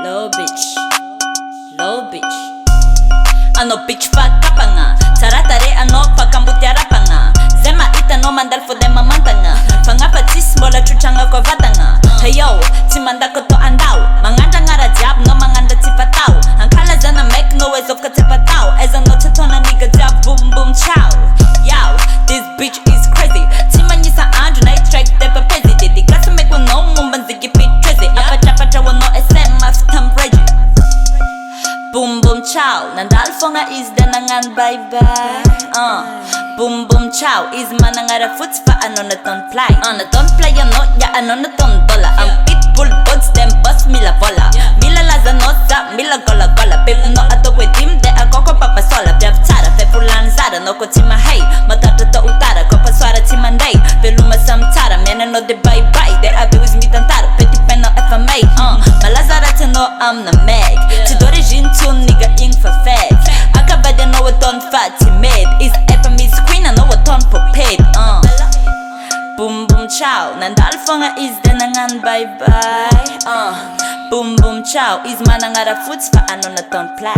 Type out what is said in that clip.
Low bitch, low bitch. Ano bitch fakapanga, taratare ano fakambutyarapanga. Zema ita no mandal fode mamantanga. Fangapatis bola chuchanga kwa vatanga. Hey yo, timanda koto andau. Manganda ngara jab no manganda tipatau. Ankala zana make noise of katepatau. Eza no tetona nigga jab boom boom chow. Yo, this bitch is crazy. Timanyisa anju na track tepe pezi. Didi kasa make one no mumbanzigi fit crazy. Apacha wano SM aftam ready. Boom boom chow, nandal fonga is danangan bye bye. Boom boom chow is manangara foots fa anona ton fly. Don't play ya no ya anona ton dollar. Pitbull bugs them bust mila vola. Mila lazanosa, mila gola gola. Baby no ato kwe dim de a koko papa sola. Biap tara, fe pulanzara, no ko tima hey. Matata to utara, kopa swara timandai. Veluma samtara, mena no de bye bye. De abe with me tantara, petit pen no FMA. Malazara te no I'm the meg. Tidore jintun nigga ing for fed. Akabade no what on fatty made. Is FMA's queen, I know what on for paid. Boom boom chow, nandal fonga is danangan bye bye. Boom boom chow is manangara foots fa ano na ton play.